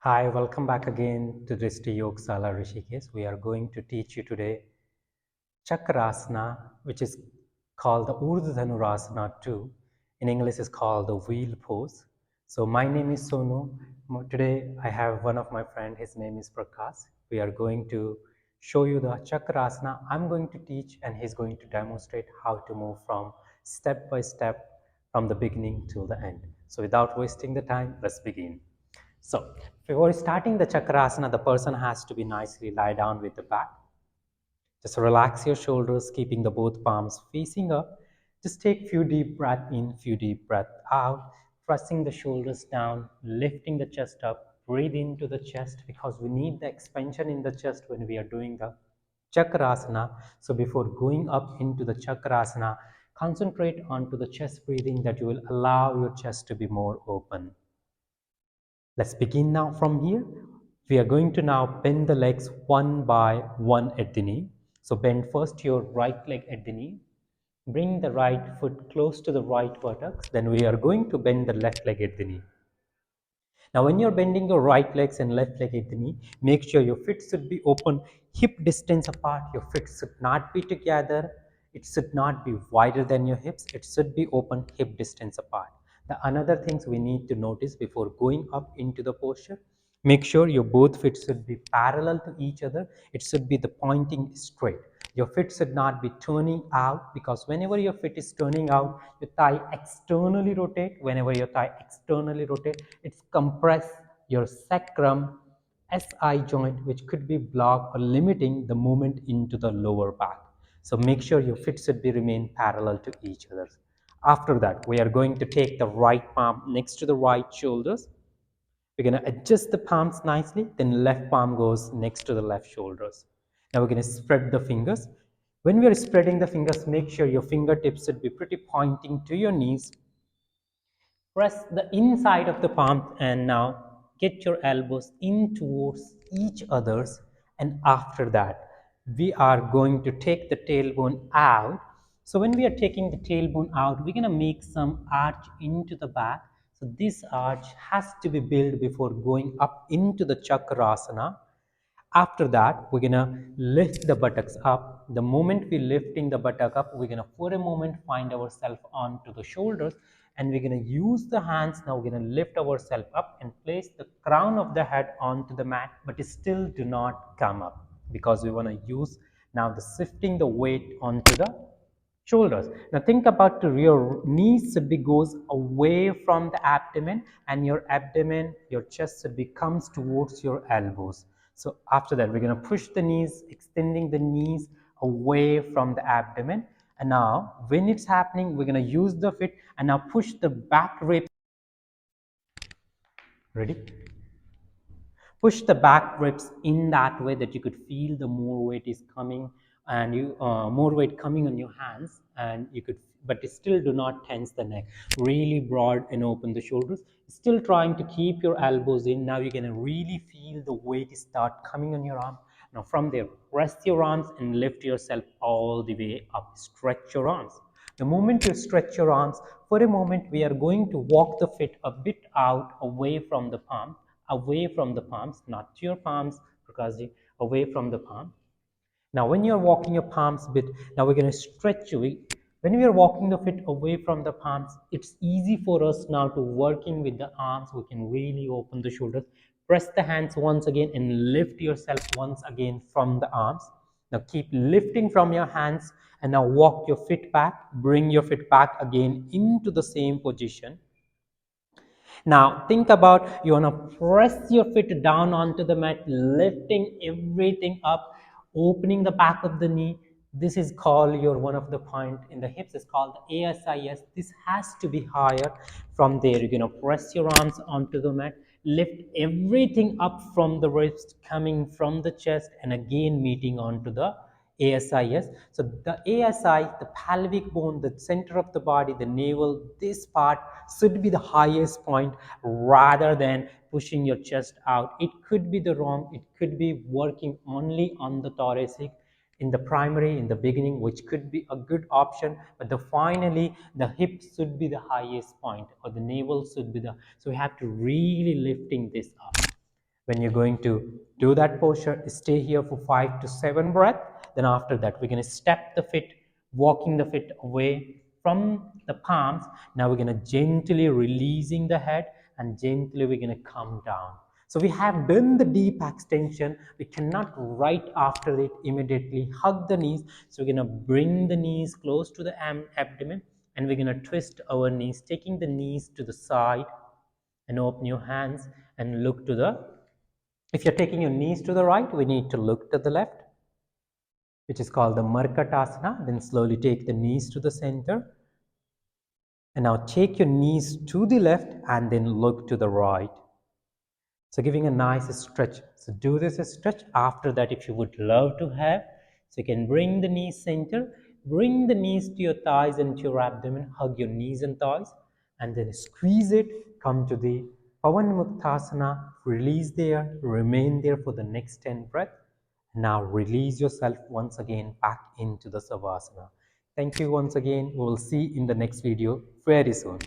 Hi, welcome back again to Drishti Yoga Sala Rishikesh. We are going to teach you today Chakra Asana, which is called the Urdhva Dhanurasana too. In English, is called the wheel pose. So my name is Sonu. Today I have one of my friend. His name is Prakash. We are going to show you the Chakra Asana. I'm going to teach, and he's going to demonstrate how to move from step by step from the beginning till the end. So without wasting the time, let's begin. So, before starting the Chakrasana, the person has to be nicely lie down with the back. Just relax your shoulders, keeping the both palms facing up. Just take few deep breath in, few deep breath out, pressing the shoulders down, lifting the chest up. Breathe into the chest because we need the expansion in the chest when we are doing the Chakrasana. So before going up into the Chakrasana, concentrate onto the chest breathing that you will allow your chest to be more open. Let's begin now from here. We are going to now bend the legs one by one at the knee. So bend first your right leg at the knee. Bring the right foot close to the right buttocks. Then we are going to bend the left leg at the knee. Now when you're bending your right legs and left leg at the knee, make sure your feet should be open, hip distance apart. Your feet should not be together. It should not be wider than your hips. It should be open, hip distance apart. The another things we need to notice before going up into the posture, make sure your both feet should be parallel to each other. It should be the pointing straight. Your feet should not be turning out, because whenever your feet is turning out, your thigh externally rotate. Whenever your thigh externally rotate, it's compress your sacrum SI joint, which could be blocked or limiting the movement into the lower back. So make sure your feet should be remain parallel to each other. After that, we are going to take the right palm next to the right shoulders. We're going to adjust the palms nicely, then left palm goes next to the left shoulders. Now we're going to spread the fingers. When we are spreading the fingers, make sure your fingertips should be pretty pointing to your knees. Press the inside of the palm and now get your elbows in towards each others. And after that, we are going to take the tailbone out. So when we are taking the tailbone out, we're going to make some arch into the back. So this arch has to be built before going up into the Chakrasana. After that, we're gonna lift the buttocks up. The moment we're lifting the buttock up, we're gonna for a moment find ourselves onto the shoulders, and we're gonna use the hands. Now we're gonna lift ourselves up and place the crown of the head onto the mat, but still do not come up, because we wanna use now the shifting the weight onto the shoulders. Now think about your knees should be goes away from the abdomen, and your abdomen, your chest should be comes towards your elbows. So after that, we're going to push the knees, extending the knees away from the abdomen. And now when it's happening, we're going to use the feet and now push the back ribs. Ready? Push the back ribs in that way that you could feel the more weight is coming, and you more weight coming on your hands, and you could, but still do not tense the neck. Really broad and open the shoulders, still trying to keep your elbows in. Now you're going to really feel the weight start coming on your arm. Now from there, rest your arms and lift yourself all the way up. Stretch your arms. The moment you stretch your arms, for a moment we are going to walk the feet a bit out, away from the palm, away from the palms, not your palms, Prakashji, away from the palm. Now, when you're walking your palms a bit, now we're going to stretch you. When we are walking the feet away from the palms, it's easy for us now to working with the arms. We can really open the shoulders. Press the hands once again and lift yourself once again from the arms. Now keep lifting from your hands and now walk your feet back. Bring your feet back again into the same position. Now think about, you want to press your feet down onto the mat, lifting everything up, opening the back of the knee. This is called your one of the point in the hips is called the ASIS. This has to be higher. From there, you're going to press your arms onto the mat, lift everything up from the wrist, coming from the chest, and again meeting onto the ASIS. So the ASI, the pelvic bone, the center of the body, the navel, this part should be the highest point rather than pushing your chest out. It could be the wrong, it could be working only on the thoracic in the primary, in the beginning, which could be a good option, but finally the hip should be the highest point, or the navel should be the, so we have to really lifting this up. When you're going to do that posture, stay here for 5 to 7 breaths. Then after that, we're going to step the feet, walking the feet away from the palms. Now we're going to gently releasing the head and gently we're going to come down. So we have done the deep extension. We cannot right after it immediately hug the knees. So we're going to bring the knees close to the abdomen and we're going to twist our knees, taking the knees to the side and open your hands and look to the, if you're taking your knees to the right, we need to look to the left, which is called the Markatasana. Then slowly take the knees to the center. And now take your knees to the left and then look to the right. So giving a nice stretch. So do this stretch. After that, if you would love to have, so you can bring the knees center, bring the knees to your thighs and to your abdomen, hug your knees and thighs, and then squeeze it, come to the Pavanmuktasana, release there, remain there for the next 10 breaths. Now release yourself once again back into the Savasana. Thank you once again. We will see in the next video very soon.